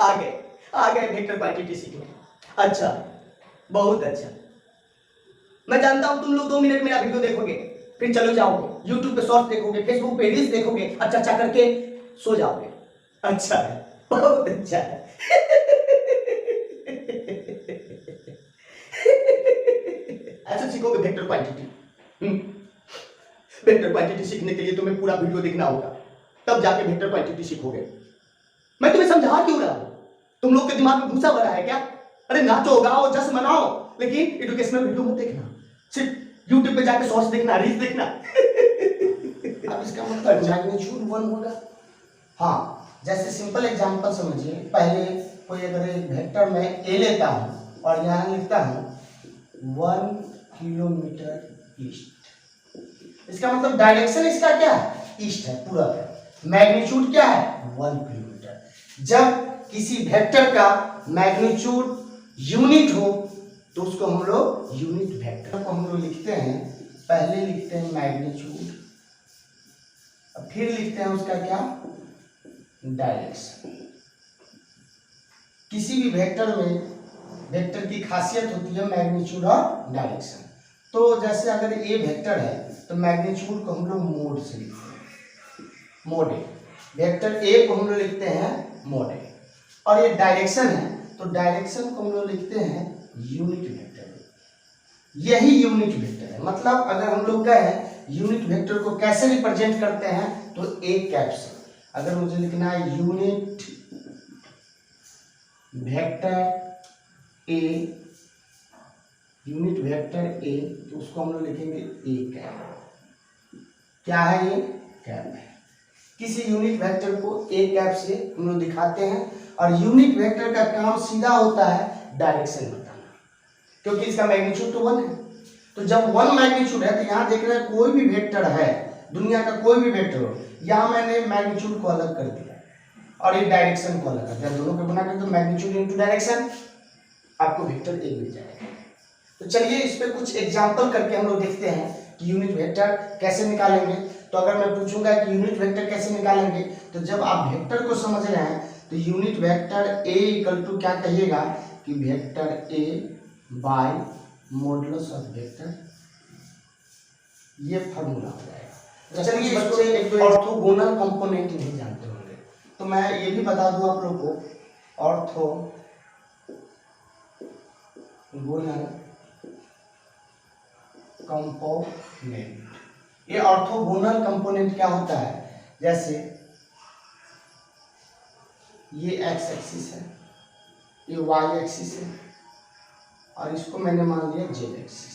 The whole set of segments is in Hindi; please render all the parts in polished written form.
आ गए वेक्टर क्वांटिटी सीखने। अच्छा, बहुत अच्छा। मैं जानता हूं तुम लोग 2 मिनट मेरा वीडियो देखोगे, फिर चलो जाओगे यूट्यूब पे शॉर्ट्स देखोगे, फेसबुक पे रील्स देखोगे, अच्छा करके सो जाओगे। अच्छा है, बहुत अच्छा है। ऐसे सीखोगे वेक्टर क्वांटिटी। वेक्टर क्वांटिटी सीखने के लिए तुम्हें पूरा वीडियो देखना होगा, तब जाके वेक्टर क्वांटिटी सीखोगे। मैं तुम्हें समझा क्यों रहा हूं? तुम लोग के दिमाग में भूसा भरा है क्या? अरे नाचो गाओ जश्न मनाओ, लेकिन एजुकेशनल वीडियो मत देखना, सिर्फ यूट्यूब पे जाके शॉर्ट्स देखना, रील्स देखना। अब इसका मतलब मैग्नीट्यूड 1 होगा। हाँ, जैसे सिंपल एग्जांपल समझिए, पहले कोई अगर एक वेक्टर में ए लेता हूं और यहाँ लिखता हूं 1 किलोमीटर ईस्ट, इसका मतलब डायरेक्शन इसका क्या है? ईस्ट है पूरा। मैग्नीट्यूड क्या है? 1 किलोमीटर। जब किसी वेक्टर का मैग्नीट्यूड यूनिट हो तो उसको हम लोग यूनिट वेक्टर को हम लोग लिखते हैं, पहले लिखते हैं मैग्नीट्यूड, फिर लिखते हैं उसका क्या? डायरेक्शन। किसी भी वेक्टर में वेक्टर की खासियत होती है मैग्नीट्यूड और डायरेक्शन। तो जैसे अगर ए वेक्टर है तो मैग्नीट्यूड को हम लोग मोड से लिखते हैं, मोड ए। वेक्टर ए को हम लोग लिखते हैं मोड ए, और ये डायरेक्शन है तो डायरेक्शन को हम लोग लिखते हैं यूनिट वेक्टर। यही यूनिट वेक्टर है। मतलब अगर हम लोग कहें यूनिट वेक्टर को कैसे रिप्रेजेंट करते हैं तो एक कैप से, अगर मुझे लिखना है unit vector A, unit vector A, तो उसको हम लोग लिखेंगे ए कैप। क्या है ये? कैप है। किसी यूनिट वेक्टर को ए कैप से हम लोग दिखाते हैं, और यूनिट वेक्टर का काम सीधा होता है डायरेक्शन बताना, क्योंकि इसका मैग्नीट्यूड तो 1 है। तो जब 1 मैग्नीट्यूड है तो यहाँ देख रहे हैं कोई भी वेक्टर है, दुनिया का कोई भी वेक्टर हो, यहाँ मैंने मैग्नीट्यूड को अलग कर दिया और ये डायरेक्शन को अलग कर दिया, दोनों को बना कर तो मैग्नीट्यूड इनटू डायरेक्शन आपको वेक्टर ए मिल जाएगा। तो चलिए इस पे कुछ एग्जांपल करके हम लोग देखते हैं कि यूनिट वेक्टर कैसे निकालेंगे। तो अगर मैं पूछूंगा कि यूनिट वेक्टर कैसे निकालेंगे, तो जब आप वेक्टर को समझ रहे हैं तो unit vector A equal to क्या कहिएगा कि vector A by modulus of vector, ये फॉर्मूला हो जाएगा। चलिए बच्चे एक दो ऑर्थोगोनल कंपोनेंट नहीं जानते होंगे, तो मैं ये भी बता दूं आप लोग को, ऑर्थोगोनल कंपोनेंट। ये ऑर्थोगोनल कंपोनेंट क्या होता है? जैसे ये एक्स एक्सिस है, ये वाई एक्सिस है, और इसको मैंने मान लिया जेड एक्सिस।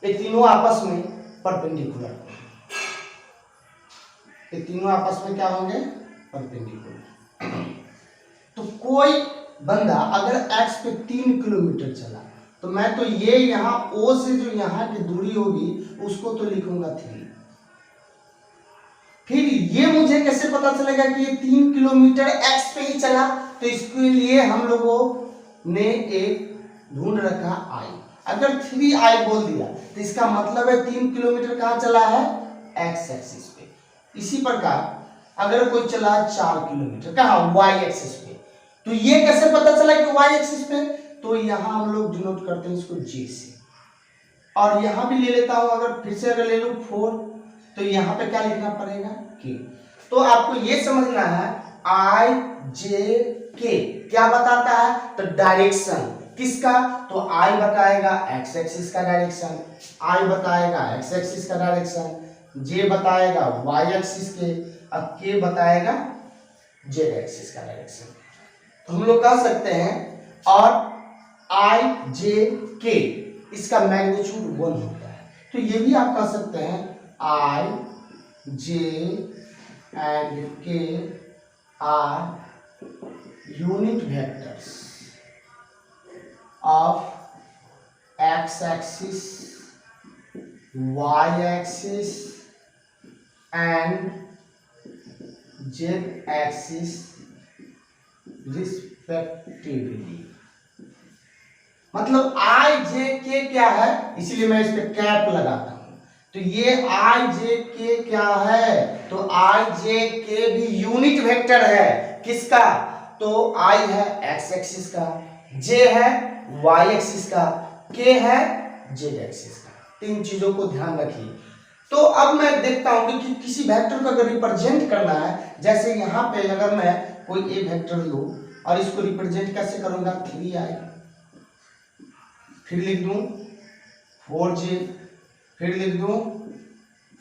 ये तीनों आपस में परपेंडिकुलर होंगे, ये तीनों आपस में क्या होंगे? परपेंडिकुलर। तो कोई बंदा अगर एक्स पे 3 किलोमीटर चला तो मैं तो ये यहाँ ओ से जो यहाँ की दूरी होगी उसको तो लिखूंगा 3। फिर ये मुझे कैसे पता चलेगा कि ये 3 किलोमीटर एक्स पे ही चला? तो इसके लिए हम लोगों ने एक ढूंढ रखा आई। अगर 3i बोल दिया तो इसका मतलब है 3 किलोमीटर कहाँ चला है? एक्स एक्सिस पे। इसी प्रकार अगर कोई चला 4 किलोमीटर कहाँ? वाई एक्सिस पे। तो ये कैसे पता चला कि वाई एक्सिस पे? तो यहां हम लोग डिनोट करते हैं इसको जे से, और यहां भी ले लेता हूं, अगर फिर से अगर ले लूं 4, तो यहां पे क्या लिखना पड़ेगा? के। तो आपको ये समझना है आई जे के क्या बताता है? तो डायरेक्शन किसका? तो आई बताएगा एक्स एक्सिस का डायरेक्शन, आई बताएगा एक्स एक्सिस का डायरेक्शन, जे बताएगा वाई एक्सिस के, और के बताएगा जेड एक्सिस का डायरेक्शन। तो हम लोग कह सकते हैं और आई जे के इसका मैग्नीट्यूड 1 होता है। तो ये भी आप कह सकते हैं I J and K are unit vectors of X axis, Y axis and Z axis respectively. मतलब आई जे के क्या है, इसीलिए मैं इस पे कैप लगाता हूं। तो ये आई जे के क्या है? तो आई जे के भी यूनिट वेक्टर है। किसका? तो तो आई है एक्स एक्सिस का, जे है वाई एक्सिस का, के है जेड एक्सिस का। तीन चीजों को ध्यान रखिए। तो अब मैं देखता हूं कि किसी वेक्टर को अगर रिप्रेजेंट करना है, जैसे यहाँ पे अगर मैं कोई ए वेक्टर लूं और इसको रिप्रेजेंट कैसे करूंगा, 3i, फिर लिख दूं 4j, फिर लिख दूं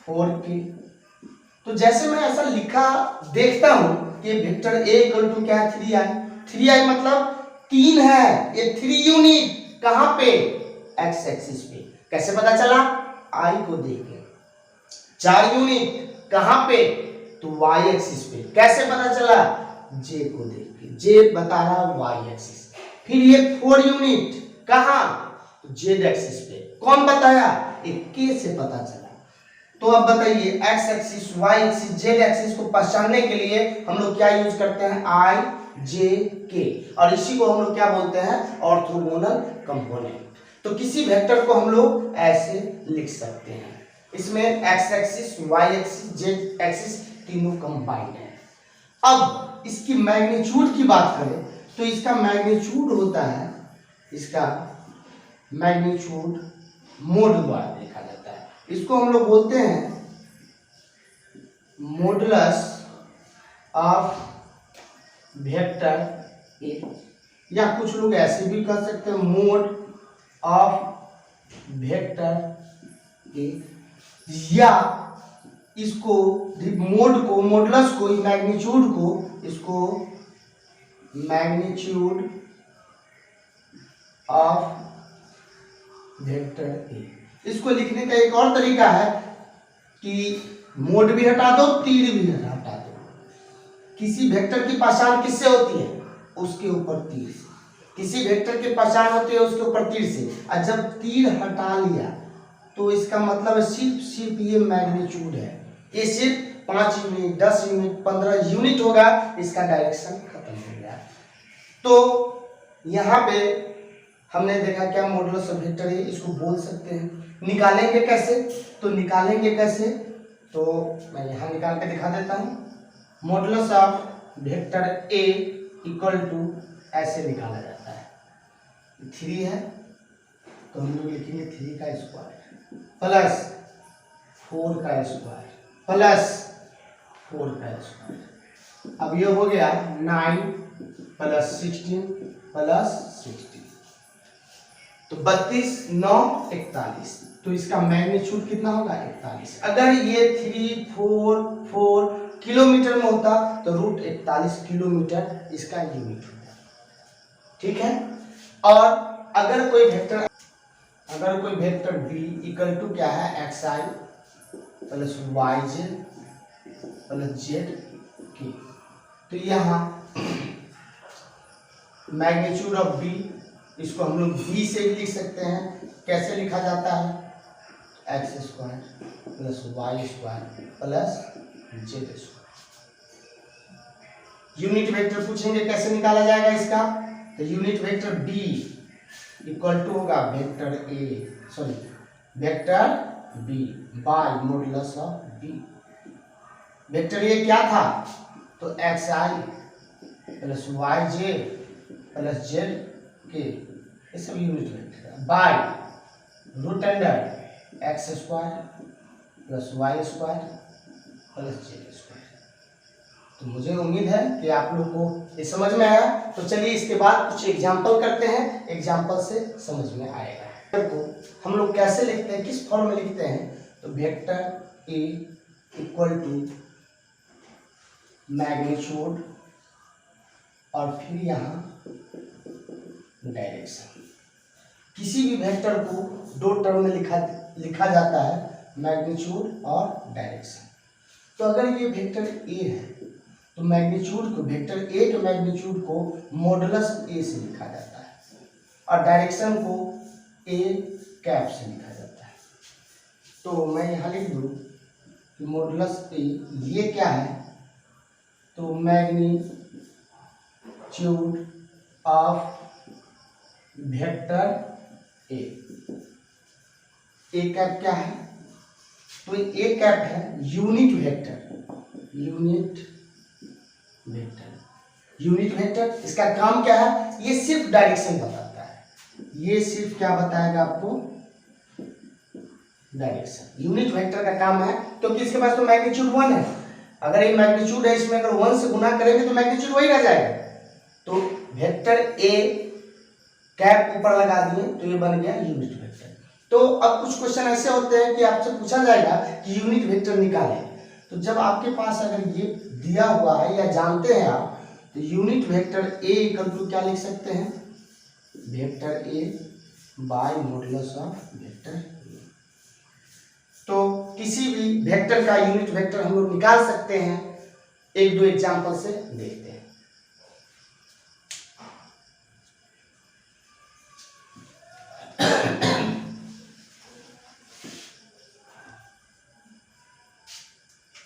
4k। तो जैसे मैं ऐसा लिखा देखता हूं कि वेक्टर ए इक्वल टू क्या है, 3i मतलब 3 है, ये 3 यूनिट कहां पे, एक्स एक्सिस पे। कैसे पता चला, आई को देख के। 4 यूनिट कहां पे, तो वाई एक्सिस पे। कैसे पता चला, जे को देख के, जे बता रहा वाई एक्सिस। फिर ये 4 यूनिट कहां, तो जेड एक्सिस पे। कौन बताया, एक के से पता चला। तो अब बताइए, X axis, Y axis, Z axis को पहचानने के लिए हम लोग क्या यूज करते हैं, आई जे के, और इसी को हम लोग क्या बोलते हैं, ऑर्थोगोनल कंपोनेंट। तो किसी वेक्टर को हम लोग ऐसे लिख सकते हैं, इसमें X axis, Y axis, Z axis तीनों कंबाइंड है। अब इसकी मैग्नीट्यूड की बात करें तो इसका मैग्नीट्यूड होता है, इसका मैग्नीट्यूड मोड द्वारा लिखा जाता है। इसको हम लोग बोलते हैं मॉडुलस ऑफ वेक्टर ए, या कुछ लोग ऐसे भी कह सकते हैं मोड ऑफ वेक्टर ए, या इसको मोड को, मॉडुलस को, मैग्नीट्यूड को, इसको मैग्नीट्यूड ऑफ वेक्टर ए। इसको लिखने का एक और तरीका है कि मोड भी हटा दो, तीर भी हटा दो। किसी वेक्टर की पहचान किससे होती है, उसके ऊपर तीर से। किसी वेक्टर की पहचान होती है उसके ऊपर तीर से, और जब तीर हटा लिया तो इसका मतलब है सिर्फ ये मैग्नीट्यूड है, ये सिर्फ 5 यूनिट, 10 यूनिट, 15 यूनिट होगा, इसका डायरेक्शन खत्म हो गया। तो यहाँ पे हमने देखा क्या मॉडुलस ऑफ वेक्टर है, इसको बोल सकते हैं। निकालेंगे कैसे, तो निकालेंगे कैसे, तो मैं यहाँ निकाल के दिखा देता हूँ। Modulus of vector A equal to ऐसे निकाला जाता है, 3 है तो हम लोग लिखेंगे 3 का स्क्वायर प्लस 4 का स्क्वायर प्लस 4 का स्क्वायर। अब ये हो गया 9 प्लस 16 प्लस 16, तो 32 9 41। तो इसका मैग्नीट्यूड कितना होगा, 41। अगर ये 3 4 4 किलोमीटर में होता तो रूट 41 किलोमीटर इसका यूनिट होता। ठीक है। और अगर कोई वेक्टर बी इक्वल टू क्या है, X I plus Y Z plus Z K, तो यहाँ मैग्नीट्यूड ऑफ बी, इसको हम लोग बी से भी लिख सकते हैं। कैसे लिखा जाता है, X square plus Y square plus Z square. Unit vector पूछेंगे कैसे निकाला जाएगा इसका, तो unit vector B equal to होगा vector B by modulus of B. Vector A क्या था, तो X I plus Y J plus Z K, ये सब यूनिट वेक्टर है, by root under X square plus Y square plus Z square. तो मुझे उम्मीद है कि आप लोग को ये समझ में आया। तो चलिए इसके बाद कुछ एग्जाम्पल करते हैं, एग्जाम्पल से समझ में आएगा। को हम लोग कैसे लिखते हैं, किस फॉर्म में लिखते हैं, तो vector A equal to magnitude और फिर यहाँ डायरेक्शन। किसी भी वेक्टर को 2 टर्म में लिखा जाता है, मैग्नीट्यूड और डायरेक्शन। तो अगर ये वेक्टर ए है तो मैग्नीट्यूड को, वेक्टर ए के मैग्नीट्यूड को मॉडुलस ए से लिखा जाता है और डायरेक्शन को ए कैप से लिखा जाता है। तो मैं यहाँ लिख दूँ कि मॉडुलस ए, ये क्या है, तो magnitude of vector A. A cap क्या है, तो ए कैप है यूनिट वेक्टर। Unit vector. इसका काम क्या है, ये सिर्फ डायरेक्शन बताता है, ये सिर्फ क्या बताएगा आपको, डायरेक्शन। यूनिट वेक्टर का काम है क्योंकि इसके पास तो मैग्नीट्यूड 1 है, अगर ये मैग्नीट्यूड है इसमें अगर 1 से गुना करेंगे तो मैग्नीट्यूड वही रह जाएगा। तो वेक्टर ए कैप ऊपर लगा दिए तो ये बन गया यूनिट वेक्टर। तो अब कुछ क्वेश्चन ऐसे होते हैं कि आपसे पूछा जाएगा कि यूनिट वेक्टर निकालें, तो जब आपके पास अगर ये दिया हुआ है या जानते हैं आप, तो unit vector A equal to क्या लिख सकते हैं, vector A by modulus of vector A. तो किसी भी वेक्टर का यूनिट वेक्टर हम लोग निकाल सकते हैं, एक दो एग्जांपल से देखते हैं।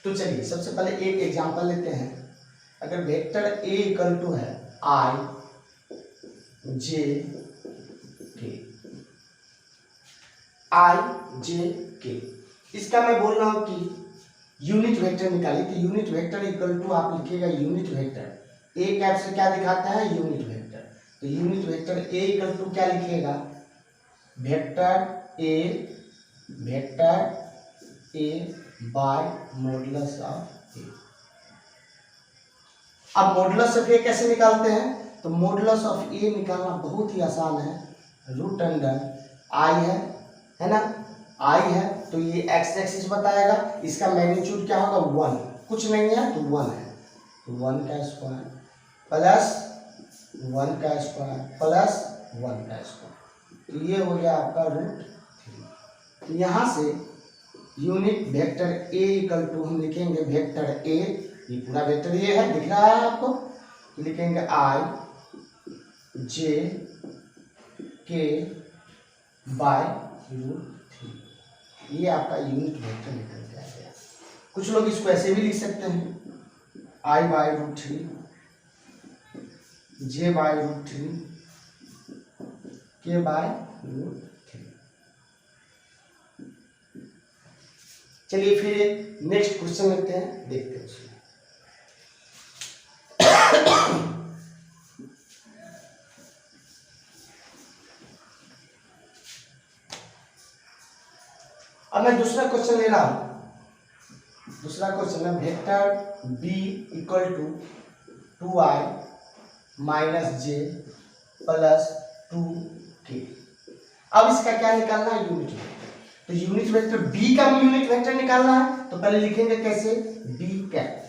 तो चलिए सबसे पहले एक एग्जांपल लेते हैं। अगर वेक्टर ए इक्वल टू है आई जे के, आई जे के, इसका मैं बोल रहा हूं कि यूनिट वेक्टर निकालिए। तो यूनिट वेक्टर इक्वल टू आप लिखिएगा यूनिट वेक्टर ए कैप से क्या दिखाता है, यूनिट वेक्टर। तो unit vector A equal to क्या लिखिएगा, vector A by modulus of A. अब मॉडुलस ऑफ ए कैसे निकालते हैं, तो मॉडुलस ऑफ ए निकालना बहुत ही आसान है, रूट अंडर आई है ना, आई है तो ये एक्स एक्सिस बताएगा, इसका मैग्नीट्यूड क्या होगा 1, कुछ नहीं है तो 1 है, तो 1 का स्क्वायर प्लस 1 का स्क्वायर प्लस 1 का स्क्वायर, तो ये हो गया आपका रूट 3। तो यहाँ से unit vector A equal to हम लिखेंगे वेक्टर ए, ये पूरा वेक्टर ये है, दिख रहा है आपको, तो लिखेंगे आई जे के बाय रूट 3, ये आपका यूनिट वेक्टर निकल के आ गया। कुछ लोग इसको ऐसे भी लिख सकते हैं, I by root 3 J by root 3 K bye root 3। चलिए फिर एक नेक्स्ट क्वेश्चन लेते हैं, देखते हैं उसमें। अब मैं दूसरा क्वेश्चन ले रहा हूं। दूसरा क्वेश्चन है vector B equal to 2i minus J plus 2k। अब इसका क्या निकालना है, यूनिट वेक्टर। तो यूनिट वेक्टर बी का यूनिट वेक्टर निकालना है, तो पहले लिखेंगे कैसे, बी कैप।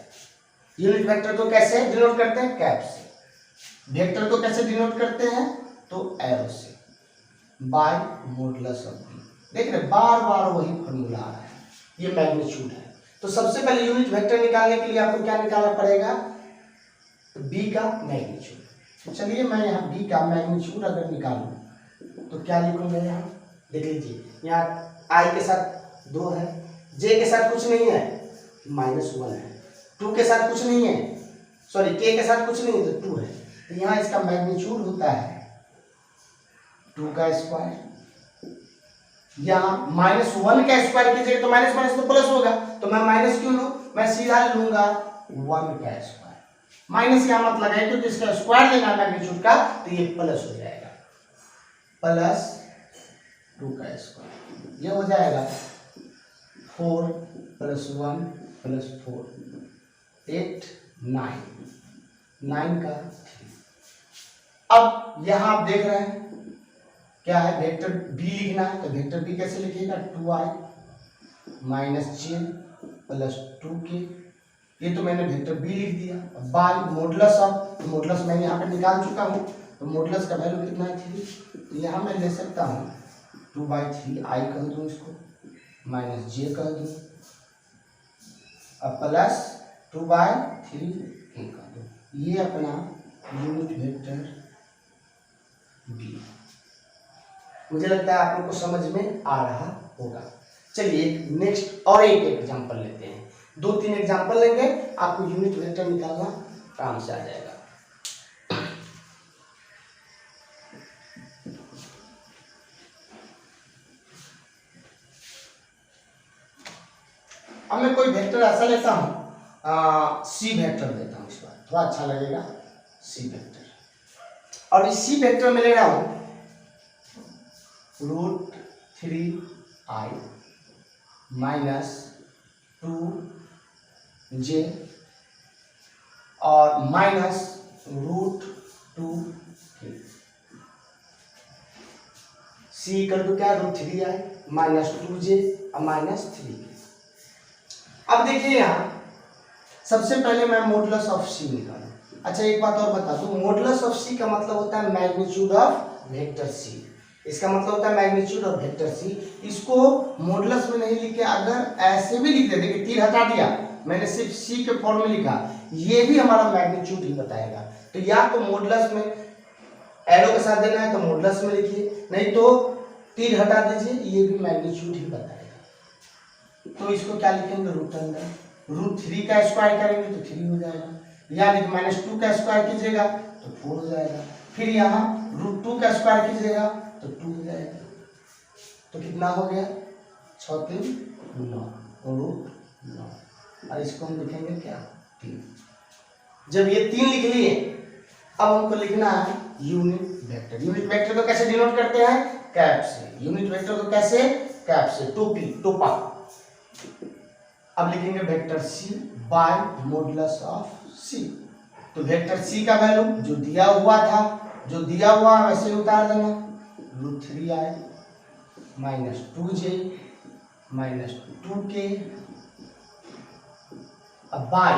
यूनिट वेक्टर को कैसे डिनोट करते हैं, कैप से। वेक्टर को कैसे डिनोट करते हैं, तो एरो से, बाय मॉडुलस ऑफ बी। देख रहे बार बार वही फॉर्मूला आ रहा है, ये मैग्नीट्यूड है। तो सबसे पहले यूनिट वेक्टर निकालने के लिए आपको क्या निकालना पड़ेगा, बी का मैग्नीट्यूड। तो चलिए मैं यहाँ बी का मैग्नीट्यूड अगर निकालूं तो क्या लिखूंगा, यहाँ देख लीजिए, यहाँ आई के साथ 2 है, जे के साथ कुछ नहीं है -1 है, 2 के साथ कुछ नहीं है, सॉरी के के साथ कुछ नहीं है तो 2 है। तो यहाँ इसका मैग्नीट्यूड होता है 2 का स्क्वायर, यहाँ -1 का स्क्वायर कीजिएगा तो माइनस माइनस तो प्लस होगा, तो मैं माइनस क्यों लूँ, मैं सीधा लूंगा 1 का स्क्वायर। माइनस क्या मत लगाए क्योंकि इसका स्क्वायर लेना मैग्नीट्यूड का, तो ये प्लस हो जाएगा, प्लस 2 का स्क्वायर, ये हो जाएगा 4 + 1 + 4 8 9 का 3। अब यहाँ आप देख रहे हैं क्या है, वेक्टर बी लिखना है, तो वेक्टर बी कैसे लिखिएगा, 2i minus J plus 2k। ये तो मैंने वेक्टर बी लिख दिया। बाय मॉडुलस ऑफ, तो मॉडुलस मैं यहाँ पे निकाल चुका हूँ, तो मॉडुलस का वैल्यू कितना है 3, तो यहाँ मैं ले सकता हूँ 2/3 i कह दूँ इसको, माइनस जे कह दूँ, अब प्लस 2/3 k कह दूँ। ये अपना यूनिट वेक्टर बी। मुझे लगता है आप लोग को समझ में आ रहा होगा। चलिए एक नेक्स्ट और एक एग्जांपल लेते हैं, 2-3 एग्जांपल लेंगे, आपको यूनिट वेक्टर निकालना काम से आ जाएगा। अब मैं कोई वेक्टर ऐसा लेता हूँ, सी वेक्टर लेता हूँ, इस बार थोड़ा अच्छा लगेगा। C vector. और इस सी वेक्टर में ले रहा हूं √3i माइनस 2j और minus √2k। C equal to क्या, √3i माइनस 2j और माइनस 3k। अब देखिए यहाँ सबसे पहले मैं मॉडुलस ऑफ सी निकालूं। अच्छा एक बात और बता दूं, मॉडुलस ऑफ सी का मतलब होता है मैग्नीट्यूड ऑफ वेक्टर सी। इसका मतलब होता है मैग्नीट्यूड ऑफ वेक्टर सी। इसको मॉडुलस में नहीं लिखे, अगर ऐसे भी लिख दे, देखिए तीर हटा दिया, मैंने सिर्फ सी के फॉर्म में लिखा, ये भी हमारा मैग्नीट्यूड ही बताएगा। तो या तो मॉडुलस में एरो के साथ देना है तो मॉडुलस में लिखिए, नहीं तो तीर हटा दीजिए, ये भी मैग्नीट्यूड ही बताएगा। तो इसको क्या लिखेंगे, रूट अंडर √3 का स्क्वायर करेंगे तो 3 हो जाएगा, यानी कि -2 का स्क्वायर कीजिएगा तो 4 हो जाएगा, फिर यहाँ √2 का स्क्वायर कीजिएगा तो 2 हो जाएगा। तो कितना हो गया, 6 3 9 √9। और इसको हम लिखेंगे क्या, 3। जब ये 3 लिख लिए, अब हमको लिखना है यूनिट वेक्टर। यूनिट वेक्टर को कैसे डिनोट करते हैं, कैप से। यूनिट वेक्टर को कैसे, कैप से, टोपा। अब लिखेंगे vector C by modulus of C. तो वेक्टर सी का वैल्यू जो दिया हुआ वैसे उतार देना, √3i minus 2j minus 2k अब बाय